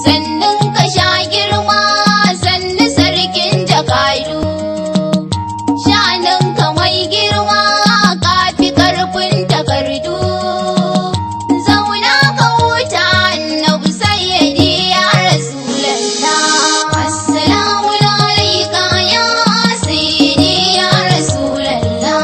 sannin ka sha girma sannu sarkin jakadu shanin ka mai girma kafi karfin takardu zauna ka huta annabi sayyidi ya rasulallah assalamu alayka ya sayyidi ya rasulallah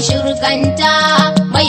shirkanta mai